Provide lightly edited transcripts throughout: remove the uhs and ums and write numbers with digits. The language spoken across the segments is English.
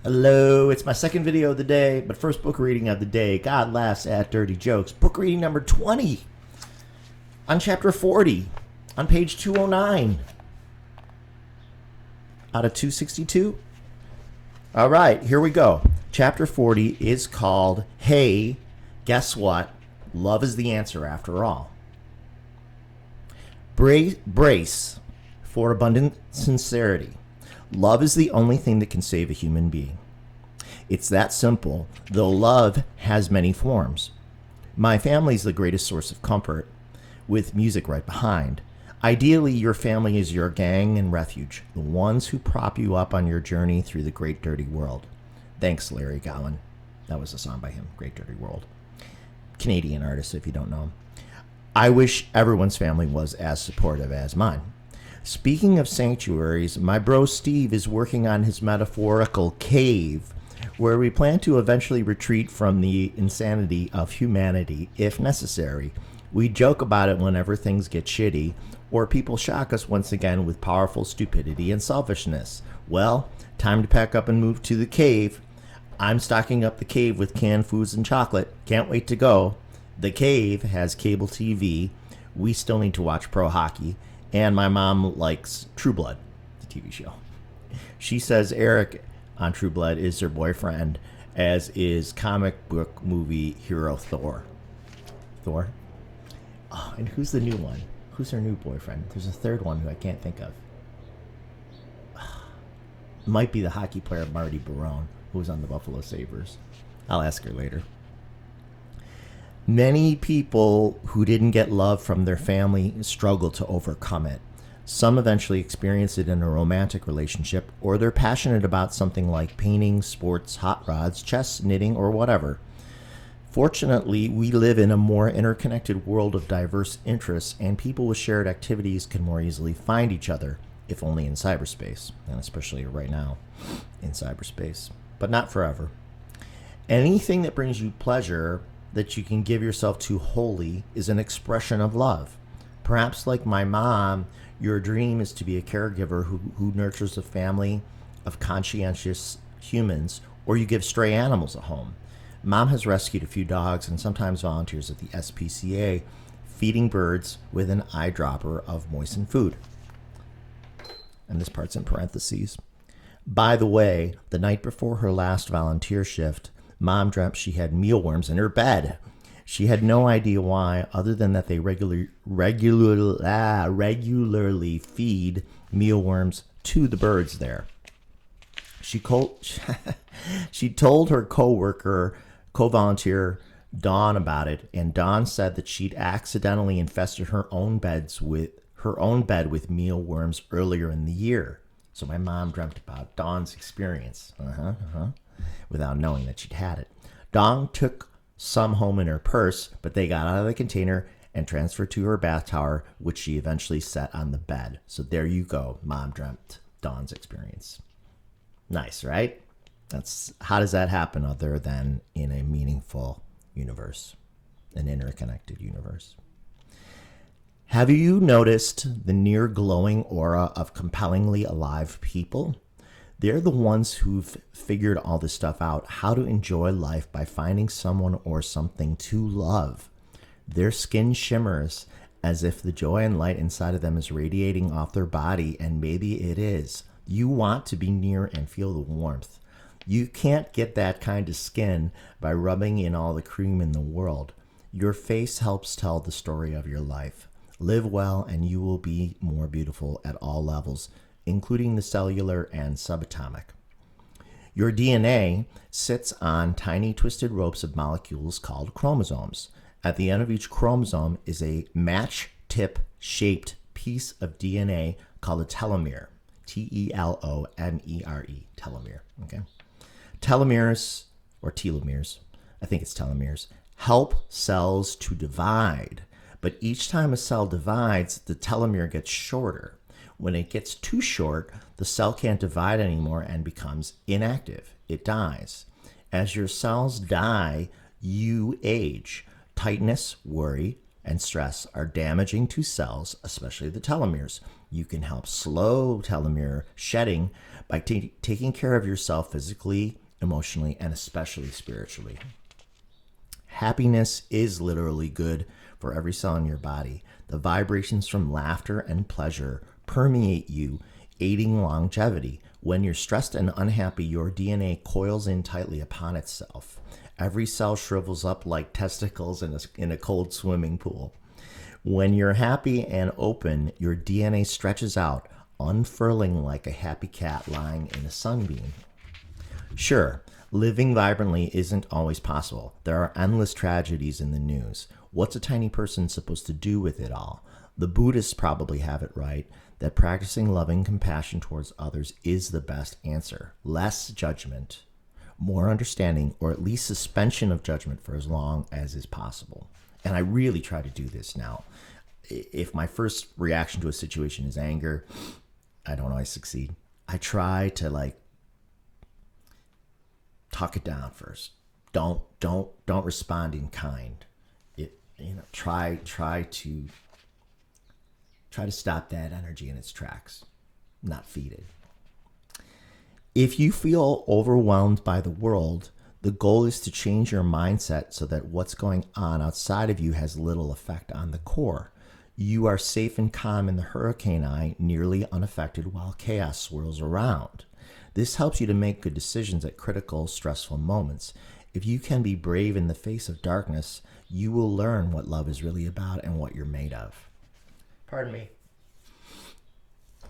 Hello, it's my second video of the day, but first book reading of the day. God laughs at dirty jokes. Book reading number 20 on chapter 40 on page 209 out of 262. All right, here we go. Chapter 40 is called, Hey, Guess What? Love is the Answer After All. Brace for abundant sincerity. Love is the only thing that can save a human being. It's that simple, though love has many forms. My family's the greatest source of comfort, with music right behind. Ideally, your family is your gang and refuge, the ones who prop you up on your journey through the great dirty world. Thanks, Larry Gowan. That was a song by him, Great Dirty World. Canadian artist, if you don't know him. I wish everyone's family was as supportive as mine. Speaking of sanctuaries, my bro Steve is working on his metaphorical cave, where we plan to eventually retreat from the insanity of humanity if necessary. We joke about it whenever things get shitty, or people shock us once again with powerful stupidity and selfishness. Well, time to pack up and move to the cave. I'm stocking up the cave with canned foods and chocolate. Can't wait to go. The cave has cable TV. We still need to watch pro hockey. And my mom likes True Blood, the TV show. She says Eric on True Blood is her boyfriend, as is comic book movie hero Thor. Thor? Oh, and who's the new one? Who's her new boyfriend? There's a third one who I can't think of. Might be the hockey player Marty Barone, who was on the Buffalo Sabres. I'll ask her later. Many people who didn't get love from their family struggle to overcome it. Some eventually experience it in a romantic relationship, or they're passionate about something like painting, sports, hot rods, chess, knitting, or whatever. Fortunately, we live in a more interconnected world of diverse interests, and people with shared activities can more easily find each other, if only in cyberspace, and especially right now in cyberspace, but not forever. Anything that brings you pleasure that you can give yourself to wholly is an expression of love. Perhaps like my mom, your dream is to be a caregiver who nurtures a family of conscientious humans, or you give stray animals a home. Mom has rescued a few dogs and sometimes volunteers at the SPCA, feeding birds with an eyedropper of moistened food. And this part's in parentheses. By the way, the night before her last volunteer shift, Mom dreamt she had mealworms in her bed. She had no idea why, other than that they regularly feed mealworms to the birds there. She told her co-volunteer Dawn about it, and Dawn said that she'd accidentally infested her own bed with mealworms earlier in the year. So my mom dreamt about Dawn's experience. Without knowing that she'd had it. Dawn took some home in her purse, but they got out of the container and transferred to her bath tower, which she eventually set on the bed. So there you go. Mom dreamt Dawn's experience. Nice, right? How does that happen other than in a meaningful universe, an interconnected universe? Have you noticed the near glowing aura of compellingly alive people? They're the ones who've figured all this stuff out, how to enjoy life by finding someone or something to love. Their skin shimmers as if the joy and light inside of them is radiating off their body, and maybe it is. You want to be near and feel the warmth. You can't get that kind of skin by rubbing in all the cream in the world. Your face helps tell the story of your life. Live well and you will be more beautiful at all levels, including the cellular and subatomic. Your DNA sits on tiny twisted ropes of molecules called chromosomes. At the end of each chromosome is a match-tip-shaped piece of DNA called a telomere. Telomere, telomere. Okay. Telomeres, or telomeres, I think it's telomeres, help cells to divide. But each time a cell divides, the telomere gets shorter. When it gets too short, the cell can't divide anymore and becomes inactive. It dies. As your cells die, you age. Tightness, worry, and stress are damaging to cells, especially the telomeres. You can help slow telomere shedding by taking care of yourself physically, emotionally, and especially spiritually. Happiness is literally good for every cell in your body. The vibrations from laughter and pleasure permeate you, aiding longevity. When you're stressed and unhappy, your DNA coils in tightly upon itself. Every cell shrivels up like testicles in a cold swimming pool. When you're happy and open, your DNA stretches out, unfurling like a happy cat lying in a sunbeam. Sure, living vibrantly isn't always possible. There are endless tragedies in the news. What's a tiny person supposed to do with it all? The Buddhists probably have it right that practicing loving compassion towards others is the best answer. Less judgment, more understanding, or at least suspension of judgment for as long as is possible. And I really try to do this now. If my first reaction to a situation is anger, I don't always succeed. I try to talk it down first. Don't respond in kind. Try to stop that energy in its tracks, not feed it. If you feel overwhelmed by the world, the goal is to change your mindset so that what's going on outside of you has little effect on the core. You are safe and calm in the hurricane eye, nearly unaffected while chaos swirls around. This helps you to make good decisions at critical, stressful moments. If you can be brave in the face of darkness, you will learn what love is really about and what you're made of. Pardon me.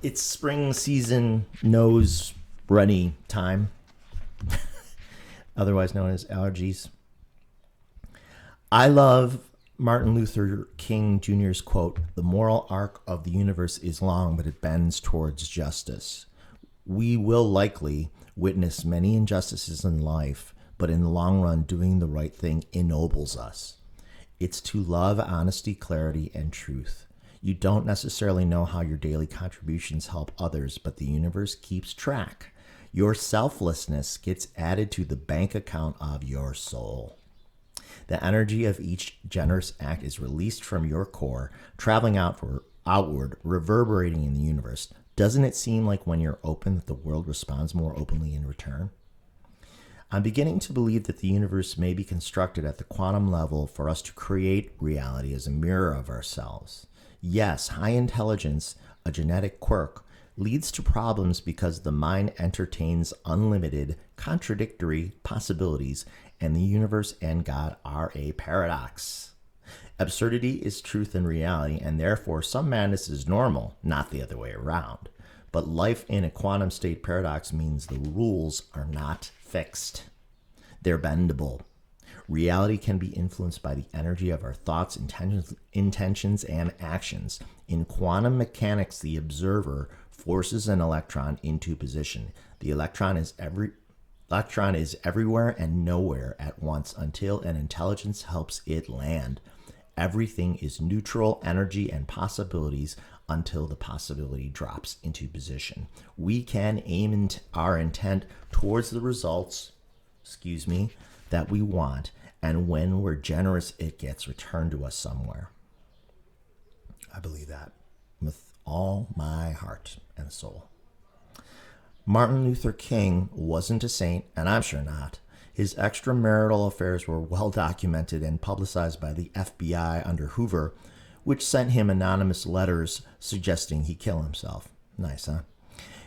It's spring season, nose runny time, otherwise known as allergies. I love Martin Luther King Jr.'s quote, "The moral arc of the universe is long, but it bends towards justice." We will likely witness many injustices in life, but in the long run, doing the right thing ennobles us. It's to love, honesty, clarity, and truth. You don't necessarily know how your daily contributions help others, but the universe keeps track. Your selflessness gets added to the bank account of your soul. The energy of each generous act is released from your core, traveling outward, reverberating in the universe. Doesn't it seem like when you're open that the world responds more openly in return? I'm beginning to believe that the universe may be constructed at the quantum level for us to create reality as a mirror of ourselves. Yes, high intelligence, a genetic quirk, leads to problems because the mind entertains unlimited, contradictory possibilities, and the universe and God are a paradox. Absurdity is truth and reality, and therefore some madness is normal, not the other way around. But life in a quantum state paradox means the rules are not fixed. They're bendable. Reality can be influenced by the energy of our thoughts, intentions, and actions. In quantum mechanics, the observer forces an electron into position. The electron is everywhere and nowhere at once until an intelligence helps it land. Everything is neutral energy and possibilities until the possibility drops into position. We can aim our intent towards the results, that we want, and when we're generous, it gets returned to us somewhere. I believe that with all my heart and soul. Martin Luther King wasn't a saint, and I'm sure not. His extramarital affairs were well documented and publicized by the FBI under Hoover, which sent him anonymous letters suggesting he kill himself. Nice, huh?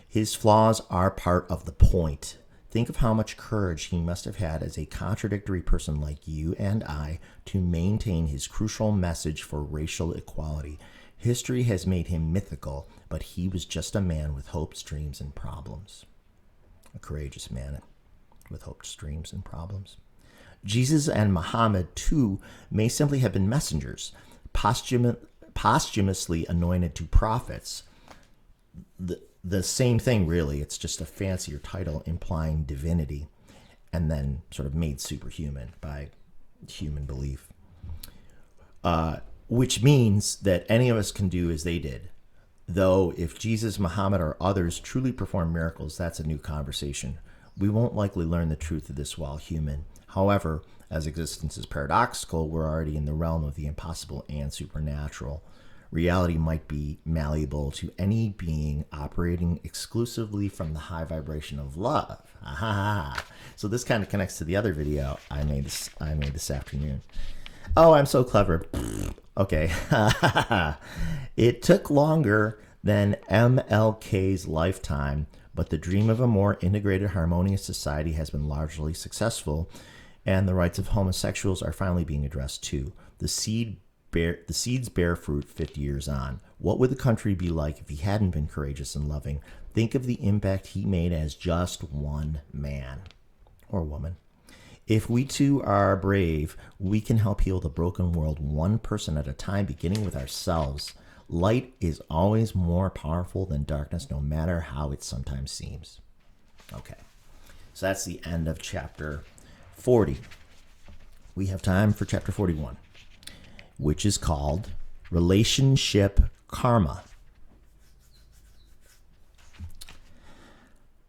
His flaws are part of the point. Think of how much courage he must have had as a contradictory person like you and I to maintain his crucial message for racial equality. History has made him mythical, but he was just a man with hopes, dreams, and problems. A courageous man with hopes, dreams, and problems. Jesus and Muhammad, too, may simply have been messengers, posthumously anointed to prophets. The same thing, really. It's just a fancier title implying divinity and then sort of made superhuman by human belief. Which means that any of us can do as they did. Though if Jesus, Muhammad, or others truly perform miracles, that's a new conversation. We won't likely learn the truth of this while human. However, as existence is paradoxical, we're already in the realm of the impossible and supernatural. Reality might be malleable to any being operating exclusively from the high vibration of love. Aha. So this kind of connects to the other video I made this afternoon. Oh, I'm so clever. Okay. It took longer than MLK's lifetime, but the dream of a more integrated, harmonious society has been largely successful, and the rights of homosexuals are finally being addressed too. The seeds bear fruit 50 years on. What would the country be like if he hadn't been courageous and loving? Think of the impact he made as just one man or woman. If we too are brave, we can help heal the broken world one person at a time, beginning with ourselves. Light is always more powerful than darkness, no matter how it sometimes seems. Okay, so that's the end of chapter 40. We have time for chapter 41, which is called Relationship Karma.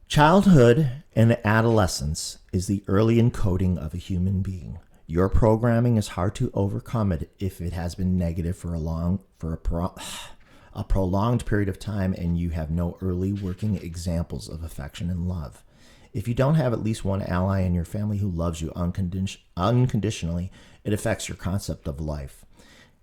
Childhood and adolescence is the early encoding of a human being. Your programming is hard to overcome it if it has been negative for a prolonged period of time and you have no early working examples of affection and love. If you don't have at least one ally in your family who loves you unconditionally, it affects your concept of life.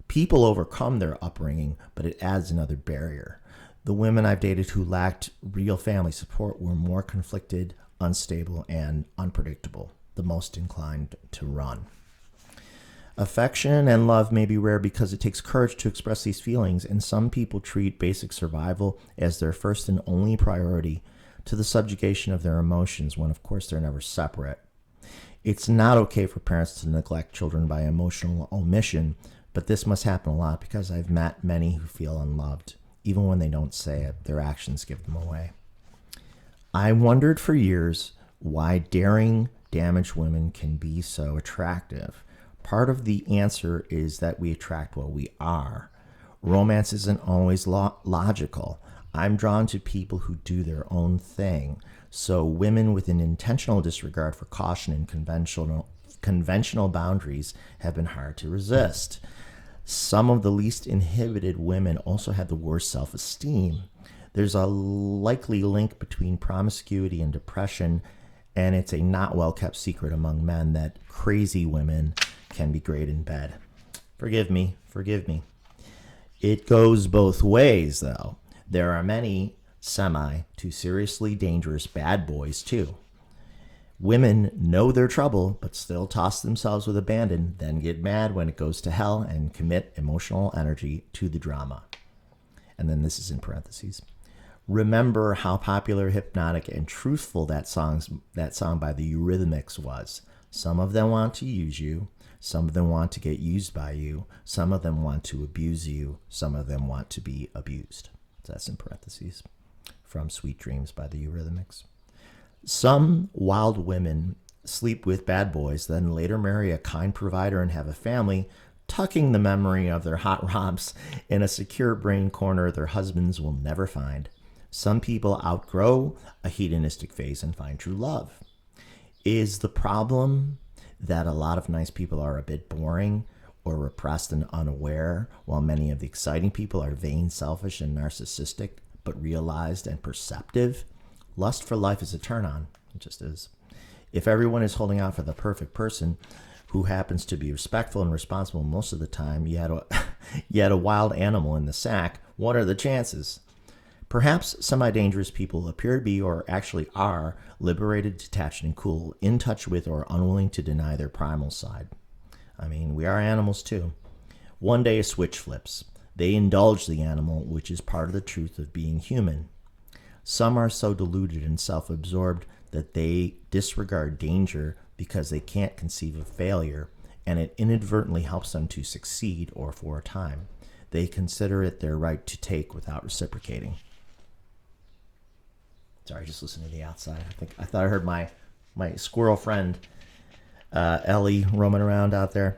People overcome their upbringing, but it adds another barrier. The women I've dated who lacked real family support were more conflicted, unstable, and unpredictable, the most inclined to run. Affection and love may be rare because it takes courage to express these feelings, and some people treat basic survival as their first and only priority to the subjugation of their emotions when, of course, they're never separate. It's not okay for parents to neglect children by emotional omission, but this must happen a lot because I've met many who feel unloved. Even when they don't say it, their actions give them away. I wondered for years why daring, damaged women can be so attractive. Part of the answer is that we attract what we are. Romance isn't always logical. I'm drawn to people who do their own thing. So women with an intentional disregard for caution and conventional boundaries have been hard to resist. Some of the least inhibited women also have the worst self-esteem. There's a likely link between promiscuity and depression, and it's a not well-kept secret among men that crazy women can be great in bed. Forgive me. It goes both ways, though. There are many to seriously dangerous bad boys, too. Women know their trouble, but still toss themselves with abandon, then get mad when it goes to hell and commit emotional energy to the drama. And then this is in parentheses. Remember how popular, hypnotic, and truthful that song by the Eurythmics was. Some of them want to use you. Some of them want to get used by you. Some of them want to abuse you. Some of them want to be abused. So that's in parentheses. From Sweet Dreams by the Eurythmics. Some wild women sleep with bad boys, then later marry a kind provider and have a family, tucking the memory of their hot romps in a secure brain corner their husbands will never find. Some people outgrow a hedonistic phase and find true love. Is the problem that a lot of nice people are a bit boring or repressed and unaware, while many of the exciting people are vain, selfish, and narcissistic, but realized and perceptive? Lust for life is a turn-on. It just is. If everyone is holding out for the perfect person who happens to be respectful and responsible most of the time, yet a wild animal in the sack, what are the chances? Perhaps semi-dangerous people appear to be, or actually are, liberated, detached, and cool, in touch with or unwilling to deny their primal side. I mean, we are animals too. One day a switch flips. They indulge the animal, which is part of the truth of being human. Some are so deluded and self-absorbed that they disregard danger because they can't conceive of failure, and it inadvertently helps them to succeed, or for a time. They consider it their right to take without reciprocating. Sorry, just listening to the outside. I thought I heard my squirrel friend Ellie roaming around out there.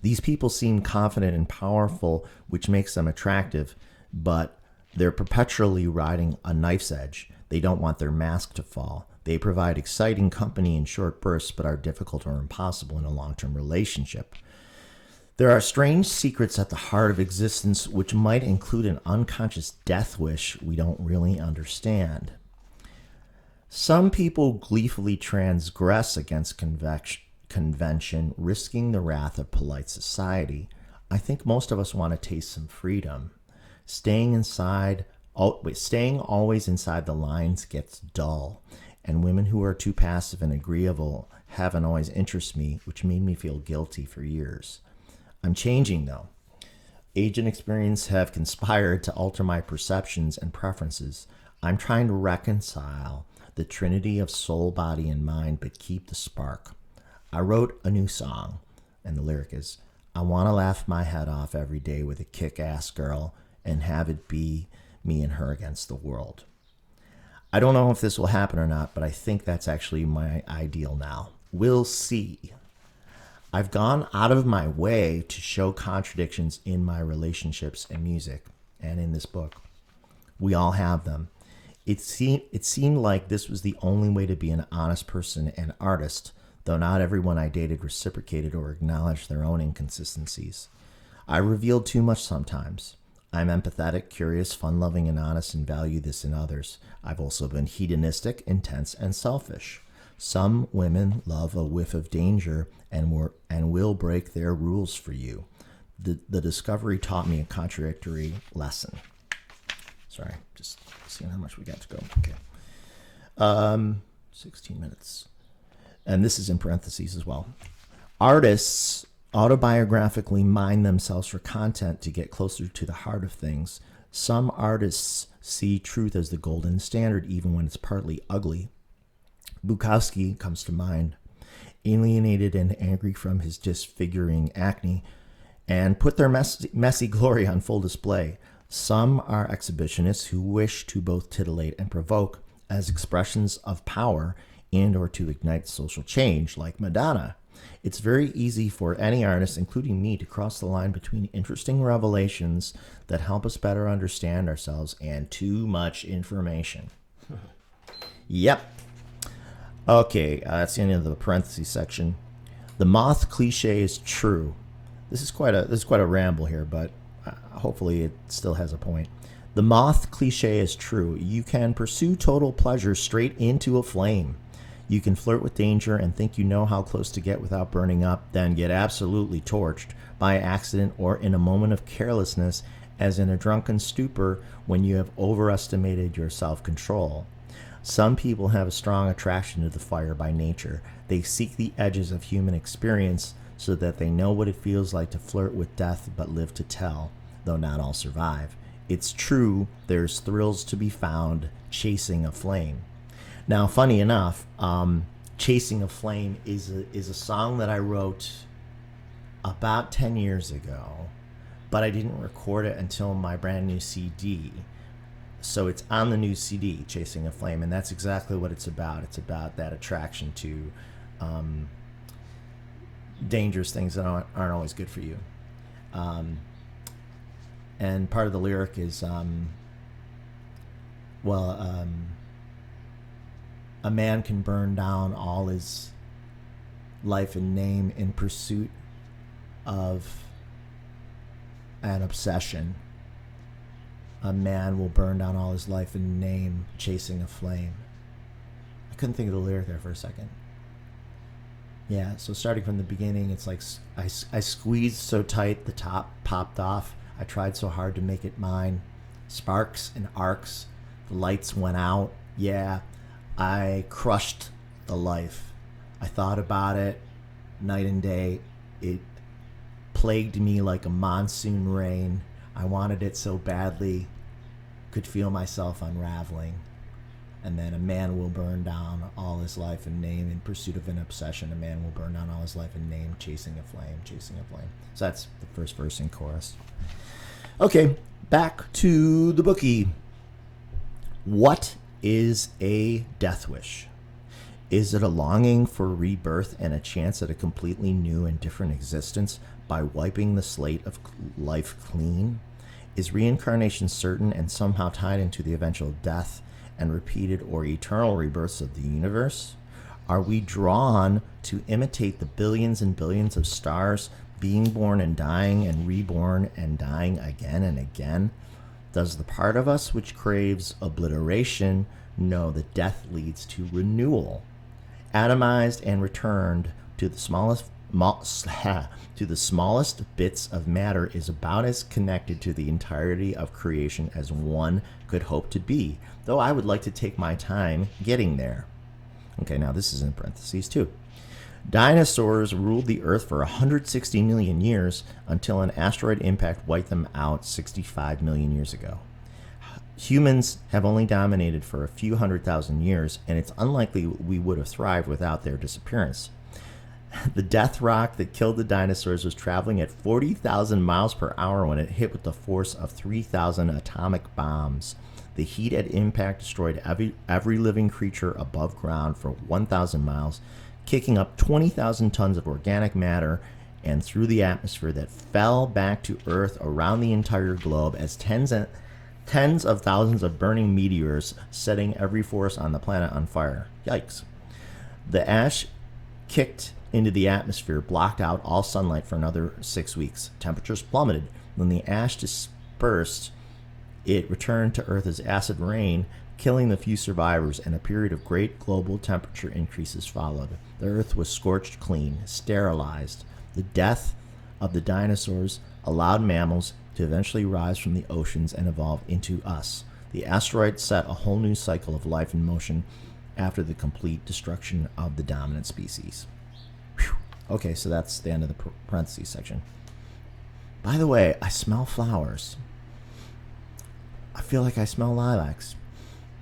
These people seem confident and powerful, which makes them attractive, but they're perpetually riding a knife's edge. They don't want their mask to fall. They provide exciting company in short bursts, but are difficult or impossible in a long-term relationship. There are strange secrets at the heart of existence which might include an unconscious death wish we don't really understand. Some people gleefully transgress against convention, risking the wrath of polite society. I think most of us want to taste some freedom. Staying always inside the lines gets dull, and women who are too passive and agreeable haven't always interested me, which made me feel guilty for years. I'm changing, though. Age and experience have conspired to alter my perceptions and preferences. I'm trying to reconcile the trinity of soul, body, and mind, but keep the spark. I wrote a new song, and the lyric is, I want to laugh my head off every day with a kick-ass girl and have it be me and her against the world. I don't know if this will happen or not, but I think that's actually my ideal now. We'll see. I've gone out of my way to show contradictions in my relationships and music and in this book. We all have them. It seemed like this was the only way to be an honest person and artist, though not everyone I dated reciprocated or acknowledged their own inconsistencies. I revealed too much sometimes. I'm empathetic, curious, fun-loving, and honest, and value this in others. I've also been hedonistic, intense, and selfish. Some women love a whiff of danger and will break their rules for you. The discovery taught me a contradictory lesson. Sorry, just seeing how much we got to go. Okay. 16 minutes. And this is in parentheses as well. Artists autobiographically mine themselves for content to get closer to the heart of things. Some artists see truth as the golden standard, even when it's partly ugly. Bukowski comes to mind, alienated and angry from his disfiguring acne, and put their messy glory on full display. Some are exhibitionists who wish to both titillate and provoke as expressions of power and or to ignite social change, like Madonna. It's very easy for any artist, including me, to cross the line between interesting revelations that help us better understand ourselves and too much information. Yep. Okay, that's the end of the parentheses section. The moth cliche is true. This is quite a ramble here, but hopefully it still has a point. The moth cliche is true. You can pursue total pleasure straight into a flame. You can flirt with danger and think you know how close to get without burning up, then get absolutely torched by accident or in a moment of carelessness, as in a drunken stupor when you have overestimated your self-control. Some people have a strong attraction to the fire by nature. They seek the edges of human experience so that they know what it feels like to flirt with death but live to tell, though not all survive. It's true, there's thrills to be found chasing a flame. Now, funny enough, Chasing a Flame is a song that I wrote about 10 years ago, but I didn't record it until my brand new CD. So it's on the new CD, Chasing a Flame, and that's exactly what it's about. It's about that attraction to dangerous things that aren't always good for you. And part of the lyric is, a man can burn down all his life and name in pursuit of an obsession. A man will burn down all his life and name chasing a flame. I couldn't think of the lyric there for a second. Yeah, so starting from the beginning, it's like I squeezed so tight the top popped off. I tried so hard to make it mine. Sparks and arcs, the lights went out. Yeah, I crushed the life. I thought about it night and day. It plagued me like a monsoon rain. I wanted it so badly, could feel myself unraveling. And then a man will burn down all his life and name in pursuit of an obsession. A man will burn down all his life and name chasing a flame, chasing a flame. So that's the first verse and chorus. Okay, back to the bookie. What is a death wish? Is it a longing for rebirth and a chance at a completely new and different existence by wiping the slate of life clean? Is reincarnation certain and somehow tied into the eventual death and repeated or eternal rebirths of the universe? Are we drawn to imitate the billions and billions of stars being born and dying and reborn and dying again and again? Does the part of us which craves obliteration know that death leads to renewal? Atomized and returned to the smallest to the smallest bits of matter is about as connected to the entirety of creation as one could hope to be, though I would like to take my time getting there. Okay, now this is in parentheses too. Dinosaurs ruled the Earth for 160 million years until an asteroid impact wiped them out 65 million years ago. Humans have only dominated for a few 100,000 years, and it's unlikely we would have thrived without their disappearance. The death rock that killed the dinosaurs was traveling at 40,000 miles per hour when it hit with the force of 3,000 atomic bombs. The heat at impact destroyed every living creature above ground for 1,000 miles, kicking up 20,000 tons of organic matter and through the atmosphere that fell back to Earth around the entire globe as tens of thousands of burning meteors, setting every forest on the planet on fire. Yikes. The ash kicked into the atmosphere, blocked out all sunlight for another 6 weeks. Temperatures plummeted. When the ash dispersed, it returned to Earth as acid rain, killing the few survivors, and a period of great global temperature increases followed. The Earth was scorched clean, sterilized. The death of the dinosaurs allowed mammals to eventually rise from the oceans and evolve into us. The asteroid set a whole new cycle of life in motion after the complete destruction of the dominant species. Whew. Okay, so that's the end of the parentheses section. By the way, I smell flowers. I feel like I smell lilacs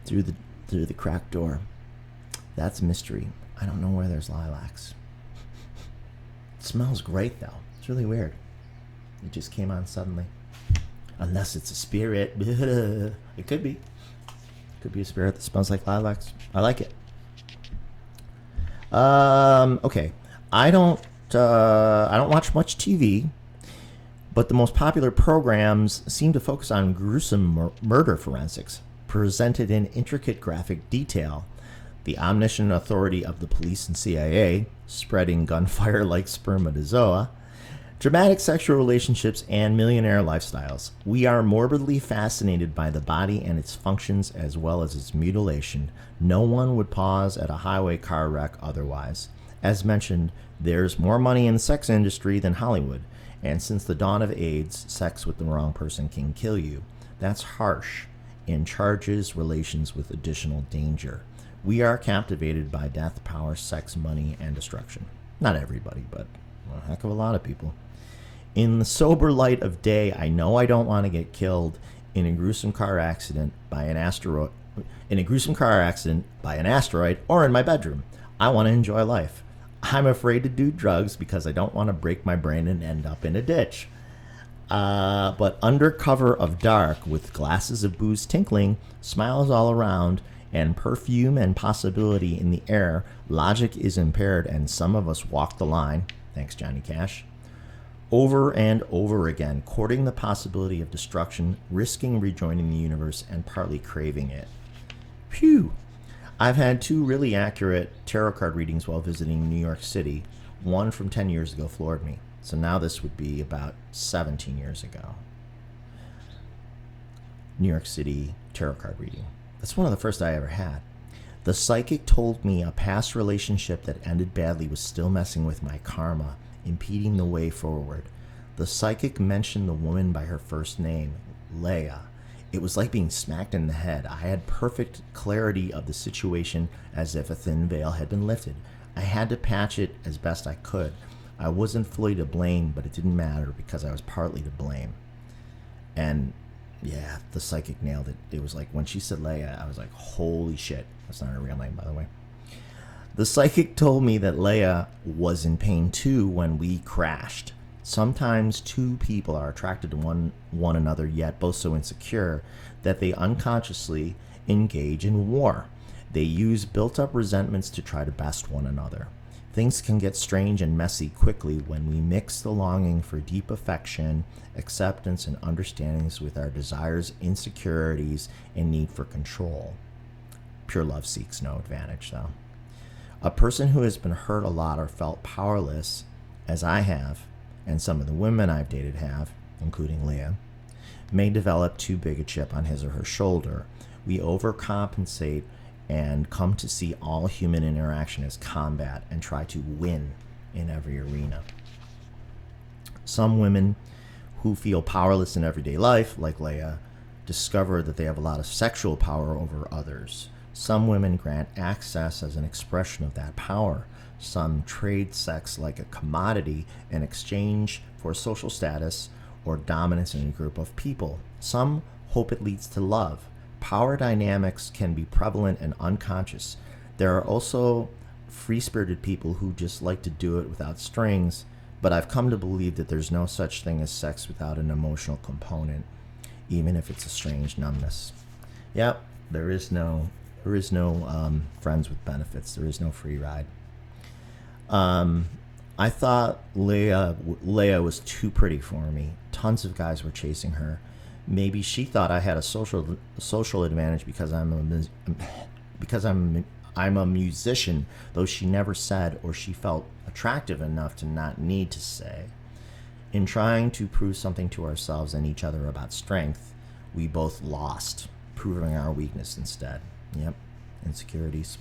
through the cracked door. That's a mystery. I don't know where there's lilacs. It smells great though. It's really weird. It just came on suddenly. Unless it's a spirit. It could be. Could be a spirit that smells like lilacs. I like it. Okay. I don't watch much TV, but the most popular programs seem to focus on gruesome murder forensics, presented in intricate graphic detail. The omniscient authority of the police and CIA, spreading gunfire like spermatozoa, dramatic sexual relationships, and millionaire lifestyles. We are morbidly fascinated by the body and its functions as well as its mutilation. No one would pause at a highway car wreck otherwise. As mentioned, there's more money in the sex industry than Hollywood, and since the dawn of AIDS, sex with the wrong person can kill you. That's harsh and charges relations with additional danger. We are captivated by death, power, sex, money, and destruction. Not everybody, but a heck of a lot of people. In the sober light of day, I know I don't want to get killed in a gruesome car accident by an asteroid, or in my bedroom. I want to enjoy life. I'm afraid to do drugs because I don't want to break my brain and end up in a ditch. But under cover of dark, with glasses of booze tinkling, smiles all around, and perfume and possibility in the air, logic is impaired, and some of us walk the line. Thanks, Johnny Cash. Over and over again, courting the possibility of destruction, risking rejoining the universe, and partly craving it. Phew! I've had 2 really accurate tarot card readings while visiting New York City. One from 10 years ago floored me. So now this would be about 17 years ago. New York City tarot card reading. That's one of the first I ever had. The psychic told me a past relationship that ended badly was still messing with my karma, impeding the way forward. The psychic mentioned the woman by her first name, Leia. It was like being smacked in the head. I had perfect clarity of the situation, as if a thin veil had been lifted. I had to patch it as best I could. I wasn't fully to blame, but it didn't matter because I was partly to blame. And yeah, the psychic nailed it. It was like when she said Leia, I was like, holy shit. That's not her real name, by the way. The psychic told me that Leia was in pain too when we crashed. Sometimes 2 people are attracted to one another, yet both so insecure that they unconsciously engage in war. They use built-up resentments to try to best one another. Things can get strange and messy quickly when we mix the longing for deep affection, acceptance, and understandings with our desires, insecurities, and need for control. Pure love seeks no advantage, though. A person who has been hurt a lot or felt powerless, as I have, and some of the women I've dated have, including Leah, may develop too big a chip on his or her shoulder. We overcompensate and come to see all human interaction as combat and try to win in every arena. Some women who feel powerless in everyday life, like Leah, discover that they have a lot of sexual power over others. Some women grant access as an expression of that power. Some trade sex like a commodity in exchange for social status or dominance in a group of people. Some hope it leads to love. Power dynamics can be prevalent and unconscious. There are also free-spirited people who just like to do it without strings, but I've come to believe that there's no such thing as sex without an emotional component, even if it's a strange numbness. Yep, there is no friends with benefits. There is no free ride. I thought Leah was too pretty for me. Tons of guys were chasing her. Maybe she thought I had a social advantage because I'm a musician, though she never said or she felt attractive enough to not need to say. In trying to prove something to ourselves and each other about strength, we both lost, proving our weakness instead. Yep, insecurities.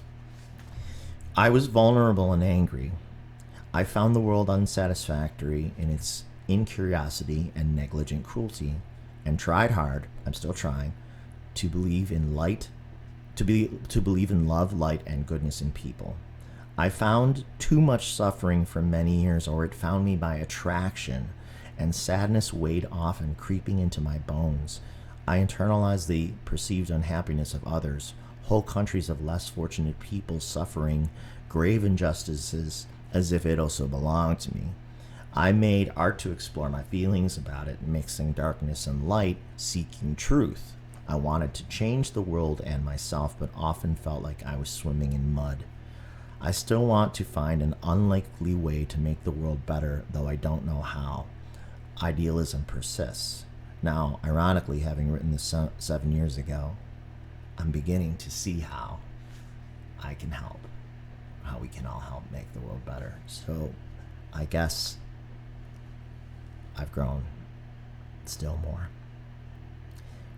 I was vulnerable and angry. I found the world unsatisfactory in its incuriosity and negligent cruelty, and tried hard, I'm still trying, to believe in light, to believe in love, light, and goodness in people. I found too much suffering for many years, or it found me by attraction, and sadness weighed often, creeping into my bones. I internalized the perceived unhappiness of others, whole countries of less fortunate people suffering grave injustices as if it also belonged to me. I made art to explore my feelings about it, mixing darkness and light, seeking truth. I wanted to change the world and myself, but often felt like I was swimming in mud. I still want to find an unlikely way to make the world better, though I don't know how. Idealism persists. Now, ironically, having written this 7 years ago, I'm beginning to see how I can help, how we can all help make the world better. So I guess I've grown still more.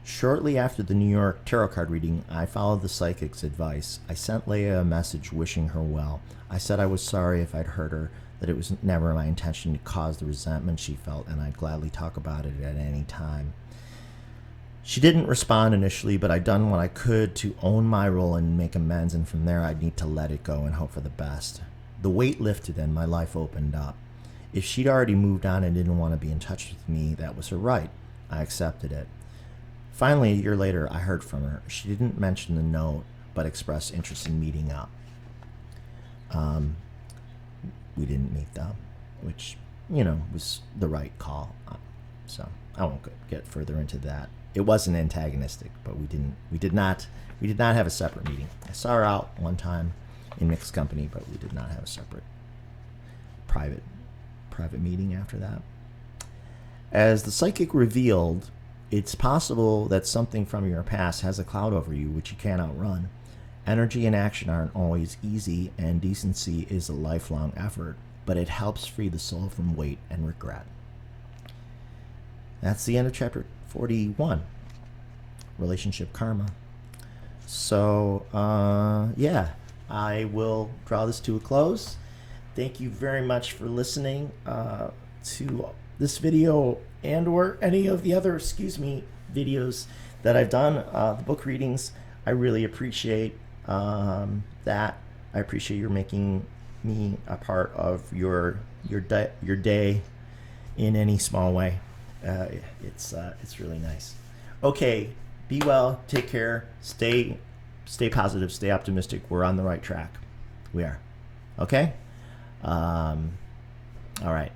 Shortly after the New York tarot card reading, I followed the psychic's advice. I sent Leah a message wishing her well. I said I was sorry if I'd hurt her, that it was never my intention to cause the resentment she felt, and I'd gladly talk about it at any time. She didn't respond initially, but I'd done what I could to own my role and make amends, and from there I'd need to let it go and hope for the best. The weight lifted and my life opened up. If she'd already moved on and didn't want to be in touch with me, that was her right. I accepted it. Finally, a year later, I heard from her. She didn't mention the note, but expressed interest in meeting up. We didn't meet though, which, was the right call. So I won't get further into that. It wasn't antagonistic, but we did not have a separate meeting. I saw her out one time in mixed company, but we did not have a separate private meeting after that. As the psychic revealed, it's possible that something from your past has a cloud over you which you can't outrun. Energy and action aren't always easy, and decency is a lifelong effort, but it helps free the soul from weight and regret. That's the end of chapter 41, Relationship Karma. So, I will draw this to a close. Thank you very much for listening to this video and or any of the other, videos that I've done, the book readings. I really appreciate that. I appreciate your making me a part of your day in any small way. It's really nice. Okay, be well, take care, stay positive, stay optimistic. We're on the right track. We are. Okay? All right.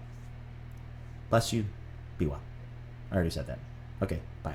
Bless you. Be well. I already said that. Okay, bye.